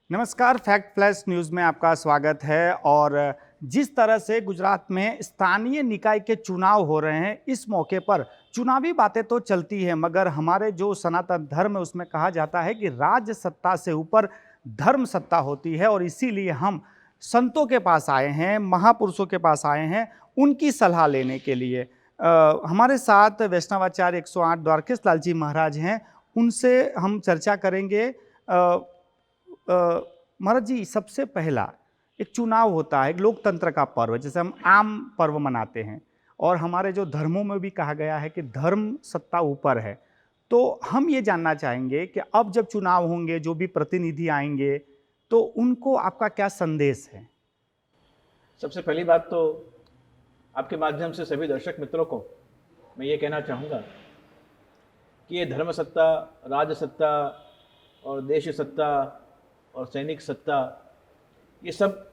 नमस्कार, fact flash news में आपका स्वागत है। और जिस तरह से गुजरात में स्थानीय निकाय के चुनाव हो रहे हैं, इस मौके पर चुनावी बातें तो चलती हैं, मगर हमारे जो सनातन धर्म है उसमें कहा जाता है कि राज सत्ता से ऊपर धर्म सत्ता होती है। और इसीलिए हम संतों के पास आए हैं, महापुरुषों के पास आए हैं, उनकी सलाह लेने के लिए। हमारे साथ वैष्णवाचार्य 108 द्वारकेश लाल जी महाराज हैं, उनसे हम चर्चा करेंगे। महाराज जी, सबसे पहला एक चुनाव होता है, एक लोकतंत्र का पर्व, जैसे हम आम पर्व मनाते हैं, और हमारे जो धर्मों में भी कहा गया है कि धर्म सत्ता ऊपर है। तो हम ये जानना चाहेंगे कि अब जब चुनाव होंगे, जो भी प्रतिनिधि आएंगे, तो उनको आपका क्या संदेश है? सबसे पहली बात तो आपके माध्यम से सभी दर्शक मित्रों को मैं ये कहना चाहूँगा कि ये धर्म सत्ता, राज सत्ता और देश सत्ता और सैनिक सत्ता, ये सब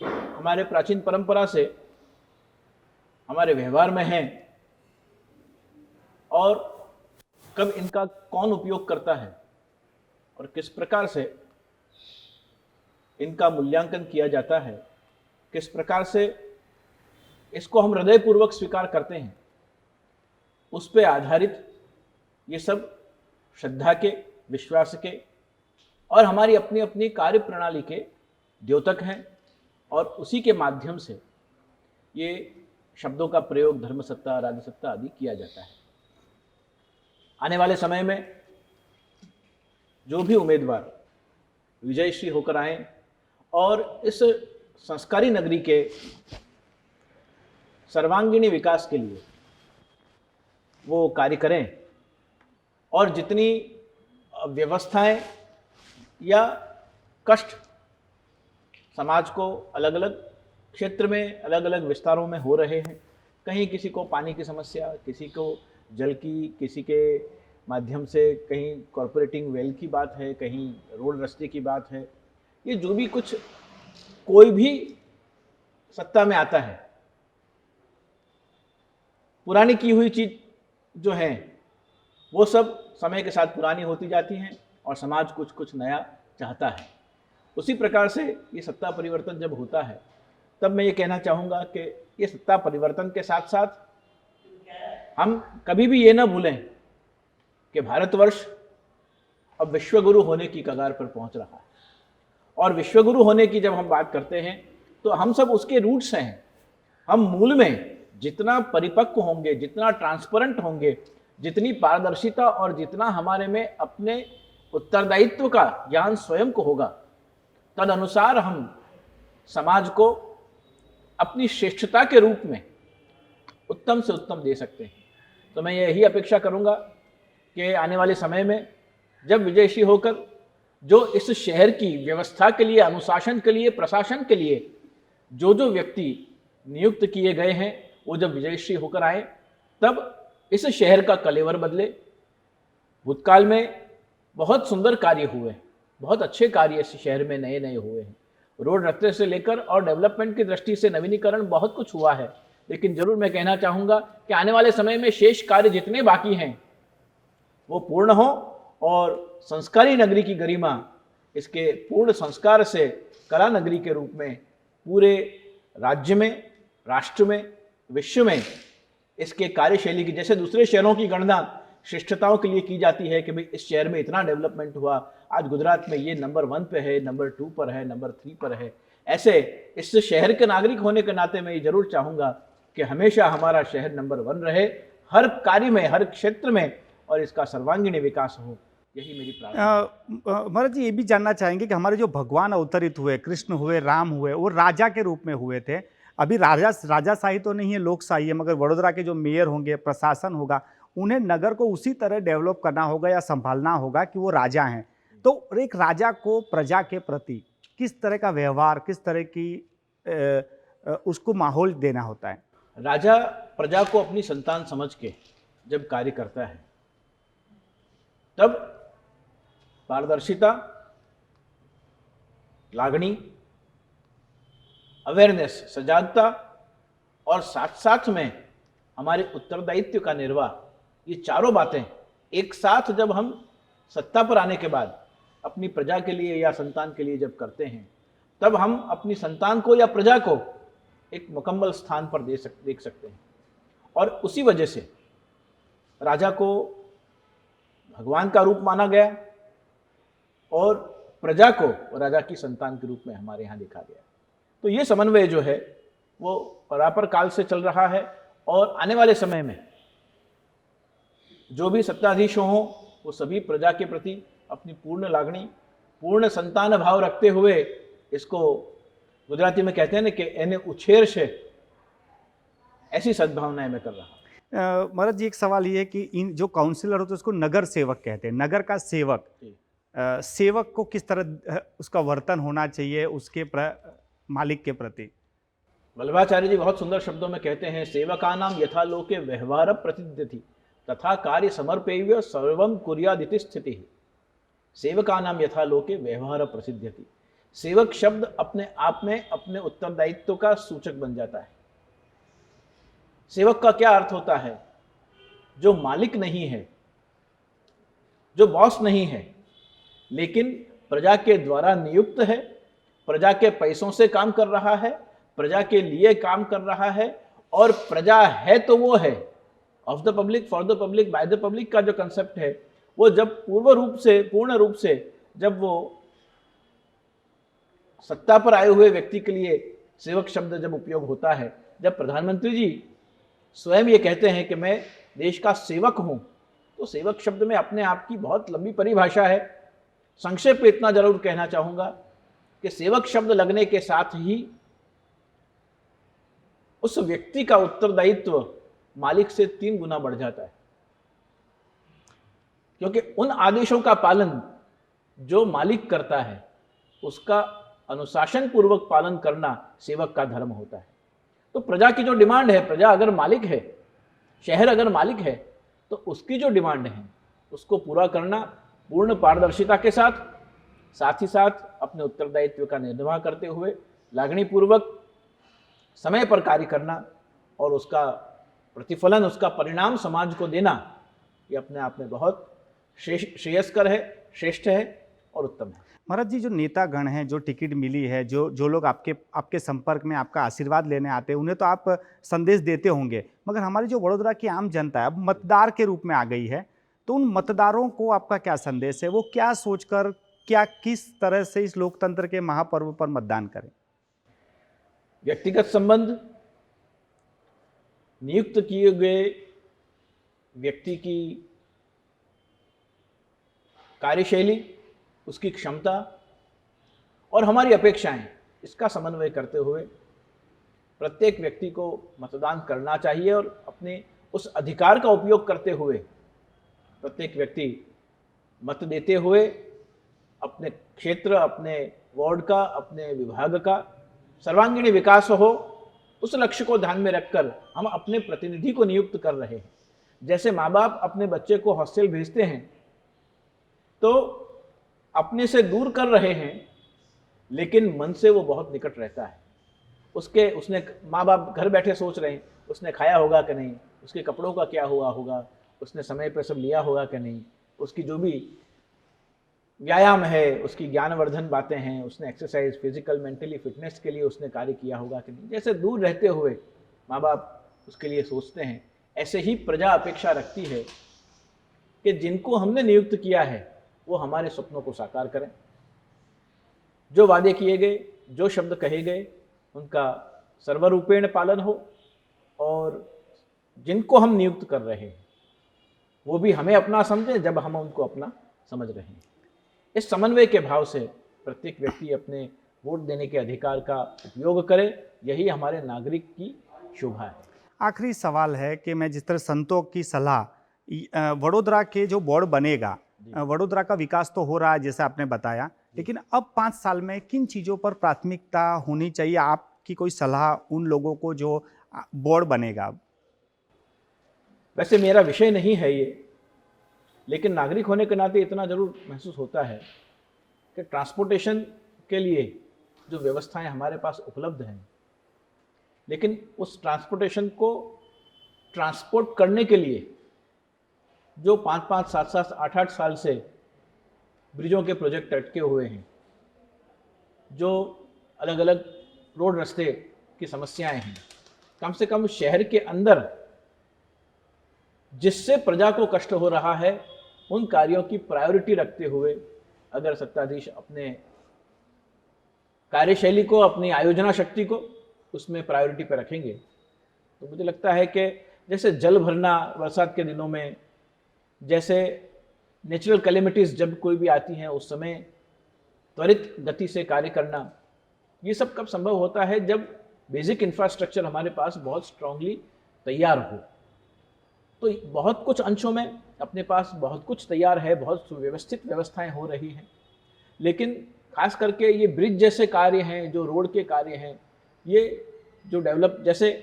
हमारे प्राचीन परंपरा से हमारे व्यवहार में हैं। और कब इनका कौन उपयोग करता है और किस प्रकार से इनका मूल्यांकन किया जाता है, किस प्रकार से इसको हम हृदयपूर्वक स्वीकार करते हैं, उस पे आधारित ये सब श्रद्धा के, विश्वास के और हमारी अपनी अपनी कार्य प्रणाली के द्योतक हैं। और उसी के माध्यम से ये शब्दों का प्रयोग धर्म सत्ता, राज सत्ता आदि किया जाता है। आने वाले समय में जो भी उम्मीदवार विजयश्री होकर आए और इस संस्कारी नगरी के सर्वांगीणी विकास के लिए वो कार्य करें, और जितनी व्यवस्थाएं या कष्ट समाज को अलग अलग क्षेत्र में, अलग अलग विस्तारों में हो रहे हैं, कहीं किसी को पानी की समस्या, किसी को जल की, किसी के माध्यम से कहीं कॉरपोरेटिंग वेल की बात है, कहीं रोड रास्ते की बात है, ये जो भी कुछ कोई भी सत्ता में आता है, पुरानी की हुई चीज जो है वो सब समय के साथ पुरानी होती जाती हैं और समाज कुछ कुछ नया चाहता है। उसी प्रकार से ये सत्ता परिवर्तन जब होता है, तब मैं ये कहना चाहूँगा कि ये सत्ता परिवर्तन के साथ साथ हम कभी भी ये ना भूलें कि भारतवर्ष अब विश्वगुरु होने की कगार पर पहुंच रहा है। और विश्वगुरु होने की जब हम बात करते हैं तो हम सब उसके रूट्स हैं। हम मूल में जितना परिपक्व होंगे, जितना ट्रांसपेरेंट होंगे, जितनी पारदर्शिता और जितना हमारे में अपने उत्तरदायित्व का ज्ञान स्वयं को होगा, तद अनुसार हम समाज को अपनी श्रेष्ठता के रूप में उत्तम से उत्तम दे सकते हैं। तो मैं यही अपेक्षा करूंगा कि आने वाले समय में जब विजयश्री होकर जो इस शहर की व्यवस्था के लिए, अनुशासन के लिए, प्रशासन के लिए जो जो व्यक्ति नियुक्त किए गए हैं, वो जब विजयश्री होकर आए, तब इस शहर का कलेवर बदले। भूतकाल में बहुत सुंदर कार्य हुए, बहुत अच्छे कार्य इस शहर में नए नए हुए हैं। रोड रास्ते से लेकर और डेवलपमेंट की दृष्टि से नवीनीकरण बहुत कुछ हुआ है। लेकिन जरूर मैं कहना चाहूँगा कि आने वाले समय में शेष कार्य जितने बाकी हैं वो पूर्ण हो और संस्कारी नगरी की गरिमा इसके पूर्ण संस्कार से कला नगरी के रूप में पूरे राज्य में, राष्ट्र में, विश्व में इसके कार्यशैली की, जैसे दूसरे शहरों की गणना श्रेष्ठताओं के लिए की जाती है कि भाई इस शहर में इतना डेवलपमेंट हुआ, आज गुजरात में ये नंबर 1 पे है, नंबर 2 पर है, नंबर 3 पर है। ऐसे इस शहर के नागरिक होने के नाते मैं ये जरूर चाहूँगा कि हमेशा हमारा शहर नंबर 1 रहे, हर कार्य में, हर क्षेत्र में, और इसका सर्वांगीण विकास हो, यही मेरी प्रार्थना। महाराज जी, ये भी जानना चाहेंगे कि हमारे जो भगवान अवतरित हुए, कृष्ण हुए, राम हुए, वो राजा के रूप में हुए थे। अभी राजाशाही तो नहीं है, लोकशाही है, मगर वडोदरा के जो मेयर होंगे, प्रशासन होगा, उन्हें नगर को उसी तरह डेवलप करना होगा या संभालना होगा कि वो राजा हैं। तो एक राजा को प्रजा के प्रति किस तरह का व्यवहार, किस तरह की उसको माहौल देना होता है? राजा प्रजा को अपनी संतान समझ के जब कार्य करता है, तब पारदर्शिता, लागणी, अवेयरनेस, सजागता और साथ साथ में हमारे उत्तरदायित्व का निर्वाह, ये चारों बातें एक साथ जब हम सत्ता पर आने के बाद अपनी प्रजा के लिए या संतान के लिए जब करते हैं, तब हम अपनी संतान को या प्रजा को एक मुकम्मल स्थान पर देख सकते हैं। और उसी वजह से राजा को भगवान का रूप माना गया और प्रजा को राजा की संतान के रूप में हमारे यहाँ देखा गया। तो ये समन्वय जो है वो परापर काल से चल रहा है, और आने वाले समय में जो भी सत्ताधीश हों वो सभी प्रजा के प्रति अपनी पूर्ण लागणी, पूर्ण संतान भाव रखते हुए, इसको गुजराती में कहते हैं ना कि एने उछेर से, ऐसी सद्भावनाएं मैं कर रहा हूँ। महाराज जी, एक सवाल ये है कि इन जो काउंसिलर होते हैं उसको नगर सेवक कहते हैं, नगर का सेवक, सेवक को किस तरह उसका वर्तन होना चाहिए उसके मालिक के प्रति? वल्लभाचार्य जी बहुत सुंदर शब्दों में कहते हैं, सेवकानाम यथा लोके व्यवहार प्रतिद्यति तथा कार्य समर्पेय सर्वम कुर्यादिति स्थिति। सेवकानाम यथा लोके व्यवहार प्रसिद्ध्यति। सेवक शब्द अपने आप में अपने उत्तरदायित्व का सूचक बन जाता है। सेवक का क्या अर्थ होता है? जो मालिक नहीं है, जो बॉस नहीं है, लेकिन प्रजा के द्वारा नियुक्त है, प्रजा के पैसों से काम कर रहा है, प्रजा के लिए काम कर रहा है, और प्रजा है तो वो है, of the public, for the public, by the public का जो कंसेप्ट है वो जब पूर्ण रूप से जब वो सत्ता पर आए हुए व्यक्ति के लिए सेवक शब्द जब उपयोग होता है, जब प्रधानमंत्री जी स्वयं ये कहते हैं कि मैं देश का सेवक हूं, तो सेवक शब्द में अपने आप की बहुत लंबी परिभाषा है। संक्षेप में इतना जरूर कहना चाहूंगा कि सेवक शब्द लगने के साथ ही उस व्यक्ति का उत्तरदायित्व मालिक से 3 गुना बढ़ जाता है, क्योंकि उन आदेशों का पालन जो मालिक करता है उसका अनुशासन पूर्वक पालन करना सेवक का धर्म होता है। तो प्रजा की जो डिमांड है, प्रजा अगर मालिक है, शहर अगर मालिक है, तो उसकी जो डिमांड है उसको पूरा करना पूर्ण पारदर्शिता के साथ, साथ ही साथ अपने उत्तरदायित्व का निर्वाह करते हुए लागणी पूर्वक समय पर कार्य करना और उसका प्रतिफलन, उसका परिणाम समाज को देना, ये अपने आप में बहुत श्रेयस्कर है, श्रेष्ठ है और उत्तम है। महाराज जी, जो नेतागण हैं, जो टिकट मिली है, जो लोग आपके संपर्क में आपका आशीर्वाद लेने आते हैं, उन्हें तो आप संदेश देते होंगे, मगर हमारी जो वडोदरा की आम जनता है अब मतदार के रूप में आ गई है, तो उन मतदारों को आपका क्या संदेश है? वो क्या सोचकर, किस तरह से इस लोकतंत्र के महापर्व पर मतदान करें? व्यक्तिगत संबंध, नियुक्त किए गए व्यक्ति की कार्यशैली, उसकी क्षमता और हमारी अपेक्षाएं, इसका समन्वय करते हुए प्रत्येक व्यक्ति को मतदान करना चाहिए, और अपने उस अधिकार का उपयोग करते हुए प्रत्येक व्यक्ति मत देते हुए अपने क्षेत्र, अपने वार्ड का, अपने विभाग का सर्वांगीण विकास हो, उस लक्ष्य को ध्यान में रखकर हम अपने प्रतिनिधि को नियुक्त कर रहे हैं। जैसे माँ बाप अपने बच्चे को हॉस्टल भेजते हैं तो अपने से दूर कर रहे हैं, लेकिन मन से वो बहुत निकट रहता है। उसने माँ बाप घर बैठे सोच रहे हैं उसने खाया होगा कि नहीं, उसके कपड़ों का क्या हुआ होगा, उसने समय पर सब लिया होगा कि नहीं, उसकी जो भी व्यायाम है, उसकी ज्ञानवर्धन बातें हैं, उसने एक्सरसाइज, फिजिकल, मेंटली फिटनेस के लिए उसने कार्य किया होगा कि नहीं। जैसे दूर रहते हुए माँ बाप उसके लिए सोचते हैं, ऐसे ही प्रजा अपेक्षा रखती है कि जिनको हमने नियुक्त किया है वो हमारे सपनों को साकार करें, जो वादे किए गए, जो शब्द कहे गए, उनका सर्वरूपेण पालन हो, और जिनको हम नियुक्त कर रहे हैं वो भी हमें अपना समझें जब हम उनको अपना समझ रहे हैं। इस समन्वय के भाव से प्रत्येक व्यक्ति अपने वोट देने के अधिकार का उपयोग करे, यही हमारे नागरिक की शोभा है। आखिरी सवाल है कि मैं जिस तरह संतों की सलाह, वडोदरा के जो बोर्ड बनेगा, वडोदरा का विकास तो हो रहा है जैसे आपने बताया, लेकिन अब 5 साल में किन चीज़ों पर प्राथमिकता होनी चाहिए? आपकी कोई सलाह उन लोगों को जो बोर्ड बनेगा? वैसे मेरा विषय नहीं है ये, लेकिन नागरिक होने के नाते इतना जरूर महसूस होता है कि ट्रांसपोर्टेशन के लिए जो व्यवस्थाएं हमारे पास उपलब्ध हैं, लेकिन उस ट्रांसपोर्टेशन को ट्रांसपोर्ट करने के लिए जो 5-5, 7-7, 8-8 साल से ब्रिजों के प्रोजेक्ट अटके हुए हैं, जो अलग अलग रोड रास्ते की समस्याएं हैं, कम से कम शहर के अंदर जिससे प्रजा को कष्ट हो रहा है उन कार्यों की प्रायोरिटी रखते हुए अगर सत्ताधीश अपने कार्यशैली को, अपनी आयोजना शक्ति को उसमें प्रायोरिटी पर रखेंगे तो मुझे लगता है कि जैसे जल भरना बरसात के दिनों में, जैसे नेचुरल कैलेमिटीज़ जब कोई भी आती हैं उस समय त्वरित गति से कार्य करना, ये सब कब संभव होता है जब बेसिक इंफ्रास्ट्रक्चर हमारे पास बहुत स्ट्रांगली तैयार हो। तो बहुत कुछ अंशों में अपने पास बहुत कुछ तैयार है, बहुत सुव्यवस्थित व्यवस्थाएं हो रही हैं, लेकिन खास करके ये ब्रिज जैसे कार्य हैं, जो रोड के कार्य हैं, ये जो डेवलप, जैसे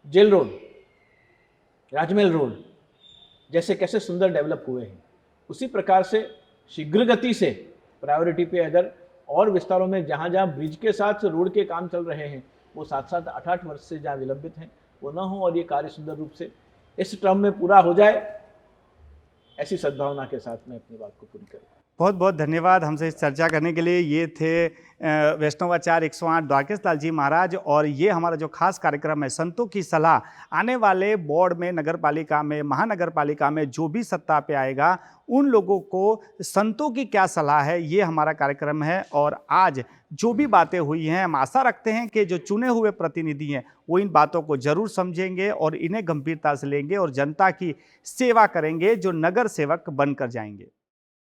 जेल रोड, राजमहल रोड जैसे कैसे सुंदर डेवलप हुए हैं, उसी प्रकार से शीघ्र गति से प्रायोरिटी पे अगर और विस्तारों में जहाँ जहाँ ब्रिज के साथ रोड के काम चल रहे हैं वो 7-7, 8-8 वर्ष से जहाँ विलंबित हैं वो ना हो और ये कार्य सुंदर रूप से इस टर्म में पूरा हो जाए, ऐसी सद्भावना के साथ मैं अपनी बात को पूरी करूँ। बहुत बहुत धन्यवाद हमसे इस चर्चा करने के लिए। ये थे वैष्णवाचार्य 108 द्वारकेश लाल जी महाराज, और ये हमारा जो खास कार्यक्रम है संतों की सलाह। आने वाले बोर्ड में, नगर पालिका में, महानगर पालिका में जो भी सत्ता पे आएगा उन लोगों को संतों की क्या सलाह है, ये हमारा कार्यक्रम है। और आज जो भी बातें हुई हैं, हम आशा रखते हैं कि जो चुने हुए प्रतिनिधि हैं वो इन बातों को जरूर समझेंगे और इन्हें गंभीरता से लेंगे और जनता की सेवा करेंगे, जो नगर सेवक बनकर जाएंगे।